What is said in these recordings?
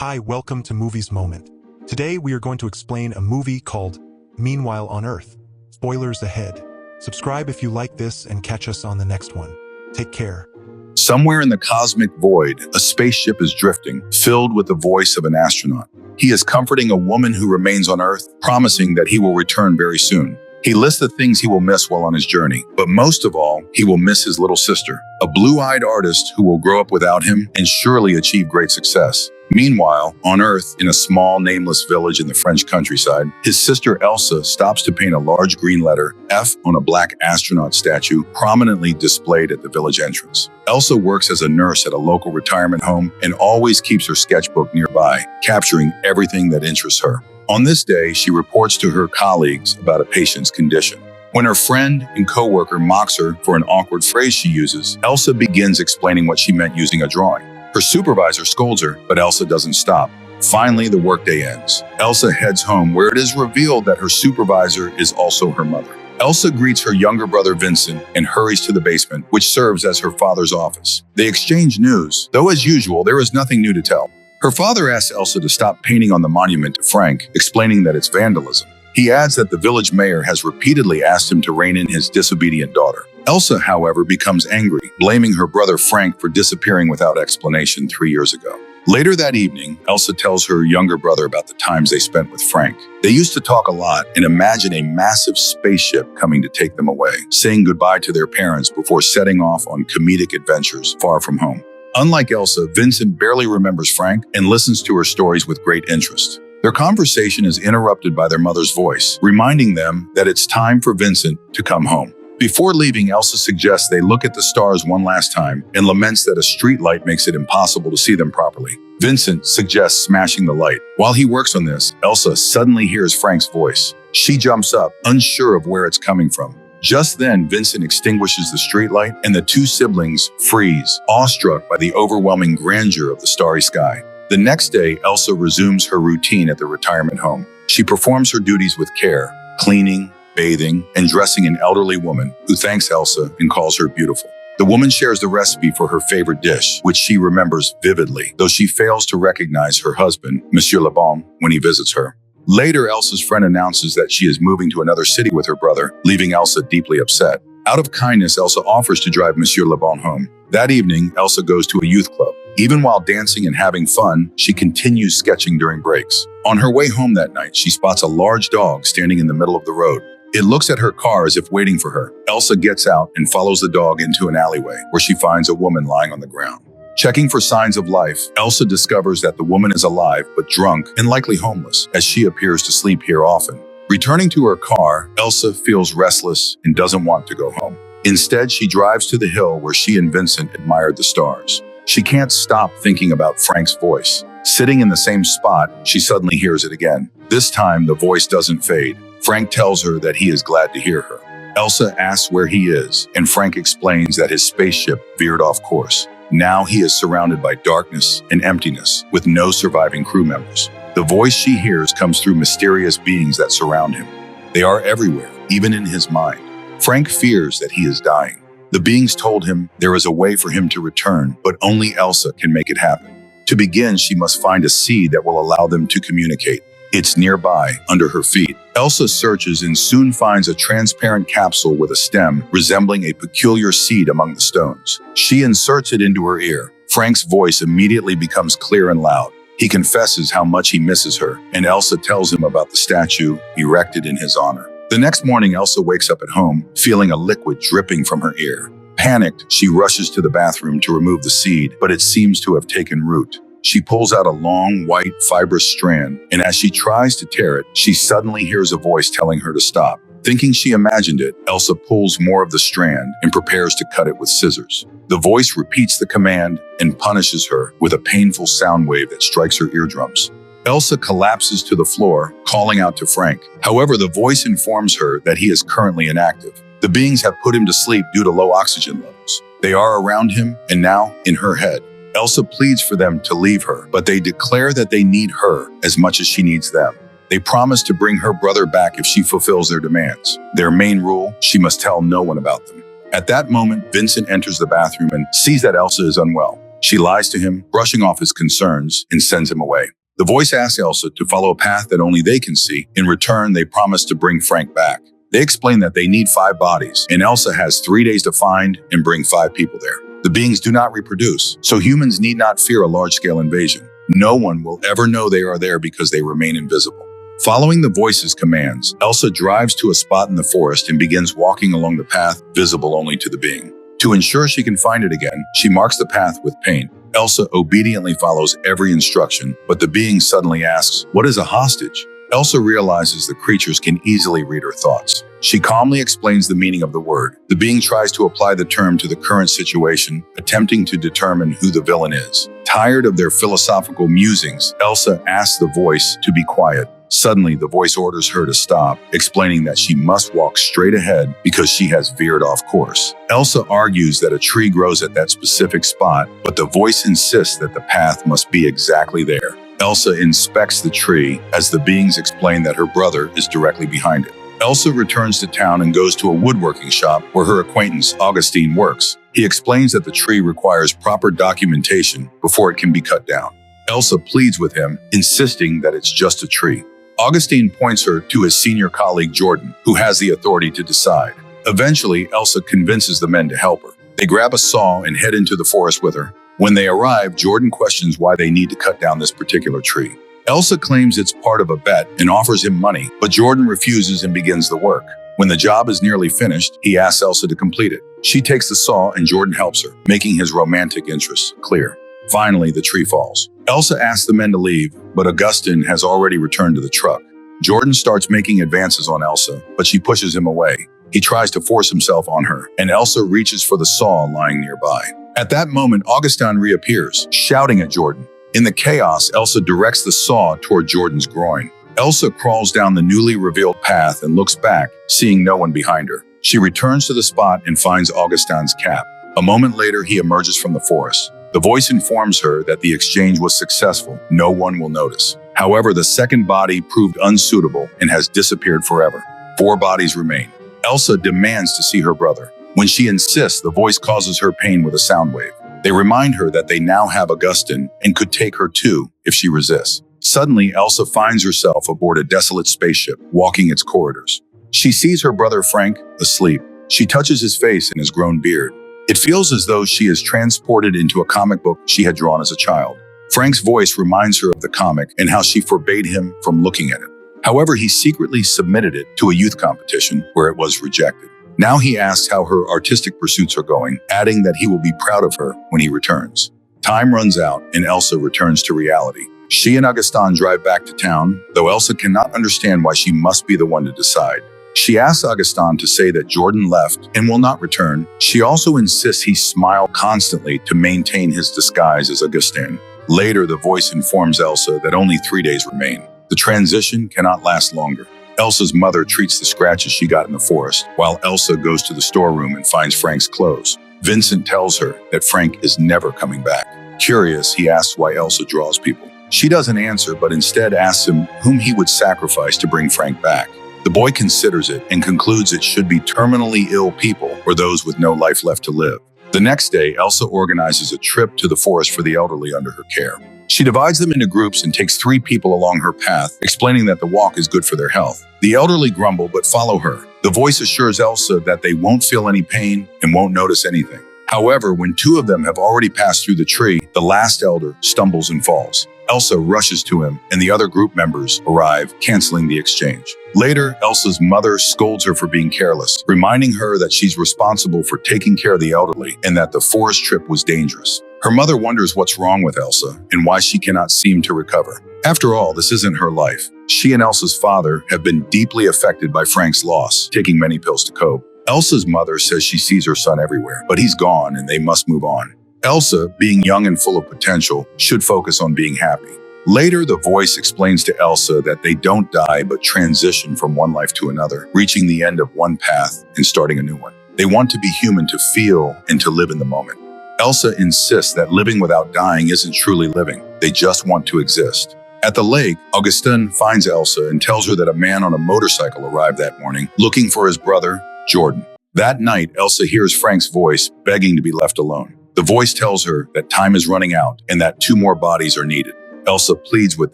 Hi, welcome to Movies Moment. Today we are going to explain a movie called Meanwhile on Earth. Spoilers ahead. Subscribe if you like this and catch us on the next one. Take care. Somewhere in the cosmic void, a spaceship is drifting, filled with the voice of an astronaut. He is comforting a woman who remains on Earth, promising that he will return very soon. He lists the things he will miss while on his journey, but most of all, he will miss his little sister, a blue-eyed artist who will grow up without him and surely achieve great success. Meanwhile, on Earth, in a small, nameless village in the French countryside, his sister Elsa stops to paint a large green letter F on a black astronaut statue prominently displayed at the village entrance. Elsa works as a nurse at a local retirement home and always keeps her sketchbook nearby, capturing everything that interests her. On this day, she reports to her colleagues about a patient's condition. When her friend and coworker mocks her for an awkward phrase she uses, Elsa begins explaining what she meant using a drawing. Her supervisor scolds her, but Elsa doesn't stop. Finally, the workday ends. Elsa heads home, where it is revealed that her supervisor is also her mother. Elsa greets her younger brother Vincent and hurries to the basement, which serves as her father's office. They exchange news, though as usual, there is nothing new to tell. Her father asks Elsa to stop painting on the monument to Frank, explaining that it's vandalism. He adds that the village mayor has repeatedly asked him to rein in his disobedient daughter. Elsa, however, becomes angry, blaming her brother Frank for disappearing without explanation 3 years ago. Later that evening, Elsa tells her younger brother about the times they spent with Frank. They used to talk a lot and imagine a massive spaceship coming to take them away, saying goodbye to their parents before setting off on comedic adventures far from home. Unlike Elsa, Vincent barely remembers Frank and listens to her stories with great interest. Their conversation is interrupted by their mother's voice, reminding them that it's time for Vincent to come home. Before leaving, Elsa suggests they look at the stars one last time and laments that a street light makes it impossible to see them properly. Vincent suggests smashing the light. While he works on this, Elsa suddenly hears Frank's voice. She jumps up, unsure of where it's coming from. Just then, Vincent extinguishes the streetlight and the two siblings freeze, awestruck by the overwhelming grandeur of the starry sky. The next day, Elsa resumes her routine at the retirement home. She performs her duties with care, cleaning, bathing, and dressing an elderly woman who thanks Elsa and calls her beautiful. The woman shares the recipe for her favorite dish, which she remembers vividly, though she fails to recognize her husband, Monsieur Lebon, when he visits her. Later, Elsa's friend announces that she is moving to another city with her brother, leaving Elsa deeply upset. Out of kindness, Elsa offers to drive Monsieur Lebon home. That evening, Elsa goes to a youth club. Even while dancing and having fun, she continues sketching during breaks. On her way home that night, she spots a large dog standing in the middle of the road. It looks at her car as if waiting for her. Elsa gets out and follows the dog into an alleyway, where she finds a woman lying on the ground. Checking for signs of life, Elsa discovers that the woman is alive but drunk and likely homeless, as she appears to sleep here often. Returning to her car, Elsa feels restless and doesn't want to go home. Instead, she drives to the hill where she and Vincent admired the stars. She can't stop thinking about Frank's voice. Sitting in the same spot, she suddenly hears it again. This time, the voice doesn't fade. Frank tells her that he is glad to hear her. Elsa asks where he is, and Frank explains that his spaceship veered off course. Now he is surrounded by darkness and emptiness, with no surviving crew members. The voice she hears comes through mysterious beings that surround him. They are everywhere, even in his mind. Frank fears that he is dying. The beings told him there is a way for him to return, but only Elsa can make it happen. To begin, she must find a seed that will allow them to communicate. It's nearby, under her feet. Elsa searches and soon finds a transparent capsule with a stem resembling a peculiar seed among the stones. She inserts it into her ear. Frank's voice immediately becomes clear and loud. He confesses how much he misses her, and Elsa tells him about the statue erected in his honor. The next morning, Elsa wakes up at home, feeling a liquid dripping from her ear. Panicked, she rushes to the bathroom to remove the seed, but it seems to have taken root. She pulls out a long, white, fibrous strand, and as she tries to tear it, she suddenly hears a voice telling her to stop. Thinking she imagined it, Elsa pulls more of the strand and prepares to cut it with scissors. The voice repeats the command and punishes her with a painful sound wave that strikes her eardrums. Elsa collapses to the floor, calling out to Frank. However, the voice informs her that he is currently inactive. The beings have put him to sleep due to low oxygen levels. They are around him and now in her head. Elsa pleads for them to leave her, but they declare that they need her as much as she needs them. They promise to bring her brother back if she fulfills their demands. Their main rule, she must tell no one about them. At that moment, Vincent enters the bathroom and sees that Elsa is unwell. She lies to him, brushing off his concerns, and sends him away. The voice asks Elsa to follow a path that only they can see. In return, they promise to bring Frank back. They explain that they need 5 bodies, and Elsa has 3 days to find and bring 5 people there. The beings do not reproduce, so humans need not fear a large-scale invasion. No one will ever know they are there because they remain invisible. Following the voice's commands, Elsa drives to a spot in the forest and begins walking along the path visible only to the being. To ensure she can find it again, she marks the path with paint. Elsa obediently follows every instruction, but the being suddenly asks, "What is a hostage?" Elsa realizes the creatures can easily read her thoughts. She calmly explains the meaning of the word. The being tries to apply the term to the current situation, attempting to determine who the villain is. Tired of their philosophical musings, Elsa asks the voice to be quiet. Suddenly, the voice orders her to stop, explaining that she must walk straight ahead because she has veered off course. Elsa argues that a tree grows at that specific spot, but the voice insists that the path must be exactly there. Elsa inspects the tree as the beings explain that her brother is directly behind it. Elsa returns to town and goes to a woodworking shop where her acquaintance Augustine works. He explains that the tree requires proper documentation before it can be cut down. Elsa pleads with him, insisting that it's just a tree. Augustine points her to his senior colleague Jordan, who has the authority to decide. Eventually, Elsa convinces the men to help her. They grab a saw and head into the forest with her. When they arrive, Jordan questions why they need to cut down this particular tree. Elsa claims it's part of a bet and offers him money, but Jordan refuses and begins the work. When the job is nearly finished, he asks Elsa to complete it. She takes the saw and Jordan helps her, making his romantic interests clear. Finally, the tree falls. Elsa asks the men to leave, but Augustine has already returned to the truck. Jordan starts making advances on Elsa, but she pushes him away. He tries to force himself on her, and Elsa reaches for the saw lying nearby. At that moment, Augustine reappears, shouting at Jordan. In the chaos, Elsa directs the saw toward Jordan's groin. Elsa crawls down the newly revealed path and looks back, seeing no one behind her. She returns to the spot and finds Augustine's cap. A moment later, he emerges from the forest. The voice informs her that the exchange was successful. No one will notice. However, the second body proved unsuitable and has disappeared forever. 4 bodies remain. Elsa demands to see her brother. When she insists, the voice causes her pain with a sound wave. They remind her that they now have Augustine and could take her too if she resists. Suddenly, Elsa finds herself aboard a desolate spaceship, walking its corridors. She sees her brother Frank asleep. She touches his face and his grown beard. It feels as though she is transported into a comic book she had drawn as a child. Frank's voice reminds her of the comic and how she forbade him from looking at it. However, he secretly submitted it to a youth competition where it was rejected. Now he asks how her artistic pursuits are going, adding that he will be proud of her when he returns. Time runs out and Elsa returns to reality. She and Augustin drive back to town, though Elsa cannot understand why she must be the one to decide. She asks Augustin to say that Jordan left and will not return. She also insists he smile constantly to maintain his disguise as Augustin. Later, the voice informs Elsa that only 3 days remain. The transition cannot last longer. Elsa's mother treats the scratches she got in the forest, while Elsa goes to the storeroom and finds Frank's clothes. Vincent tells her that Frank is never coming back. Curious, he asks why Elsa draws people. She doesn't answer, but instead asks him whom he would sacrifice to bring Frank back. The boy considers it and concludes it should be terminally ill people or those with no life left to live. The next day, Elsa organizes a trip to the forest for the elderly under her care. She divides them into groups and takes 3 people along her path, explaining that the walk is good for their health. The elderly grumble but follow her. The voice assures Elsa that they won't feel any pain and won't notice anything. However, when 2 of them have already passed through the tree, the last elder stumbles and falls. Elsa rushes to him, and the other group members arrive, canceling the exchange. Later, Elsa's mother scolds her for being careless, reminding her that she's responsible for taking care of the elderly and that the forest trip was dangerous. Her mother wonders what's wrong with Elsa and why she cannot seem to recover. After all, this isn't her life. She and Elsa's father have been deeply affected by Frank's loss, taking many pills to cope. Elsa's mother says she sees her son everywhere, but he's gone and they must move on. Elsa, being young and full of potential, should focus on being happy. Later, the voice explains to Elsa that they don't die but transition from one life to another, reaching the end of one path and starting a new one. They want to be human, to feel and to live in the moment. Elsa insists that living without dying isn't truly living. They just want to exist. At the lake, Augustin finds Elsa and tells her that a man on a motorcycle arrived that morning, looking for his brother, Jordan. That night, Elsa hears Frank's voice begging to be left alone. The voice tells her that time is running out and that 2 more bodies are needed. Elsa pleads with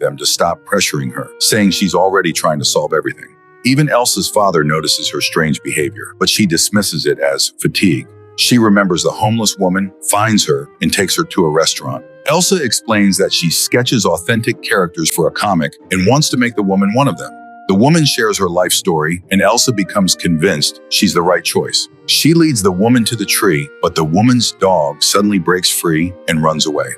them to stop pressuring her, saying she's already trying to solve everything. Even Elsa's father notices her strange behavior, but she dismisses it as fatigue. She remembers the homeless woman, finds her, and takes her to a restaurant. Elsa explains that she sketches authentic characters for a comic and wants to make the woman one of them. The woman shares her life story, and Elsa becomes convinced she's the right choice. She leads the woman to the tree, but the woman's dog suddenly breaks free and runs away.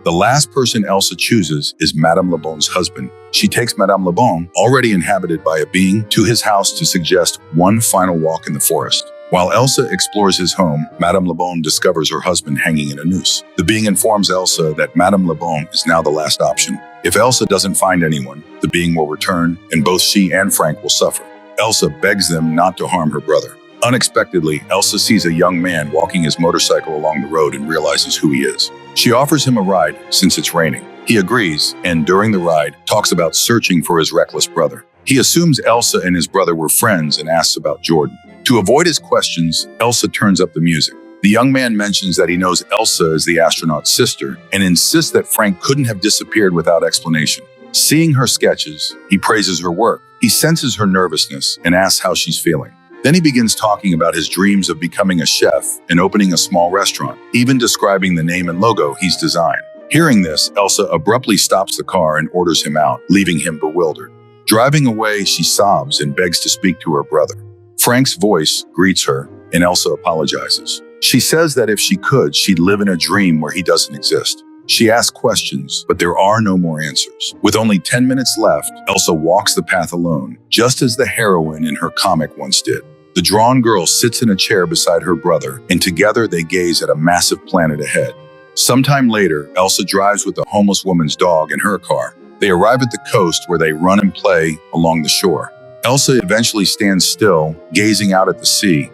The last person Elsa chooses is Madame Lebon's husband. She takes Madame Lebon, already inhabited by a being, to his house to suggest one final walk in the forest. While Elsa explores his home, Madame Lebon discovers her husband hanging in a noose. The being informs Elsa that Madame Lebon is now the last option. If Elsa doesn't find anyone, the being will return, and both she and Frank will suffer. Elsa begs them not to harm her brother. Unexpectedly, Elsa sees a young man walking his motorcycle along the road and realizes who he is. She offers him a ride since it's raining. He agrees, and during the ride, talks about searching for his reckless brother. He assumes Elsa and his brother were friends and asks about Jordan. To avoid his questions, Elsa turns up the music. The young man mentions that he knows Elsa is the astronaut's sister and insists that Frank couldn't have disappeared without explanation. Seeing her sketches, he praises her work. He senses her nervousness and asks how she's feeling. Then he begins talking about his dreams of becoming a chef and opening a small restaurant, even describing the name and logo he's designed. Hearing this, Elsa abruptly stops the car and orders him out, leaving him bewildered. Driving away, she sobs and begs to speak to her brother. Frank's voice greets her, and Elsa apologizes. She says that if she could, she'd live in a dream where he doesn't exist. She asks questions, but there are no more answers. With only 10 minutes left, Elsa walks the path alone, just as the heroine in her comic once did. The drawn girl sits in a chair beside her brother, and together they gaze at a massive planet ahead. Sometime later, Elsa drives with the homeless woman's dog in her car. They arrive at the coast where they run and play along the shore. Elsa eventually stands still, gazing out at the sea,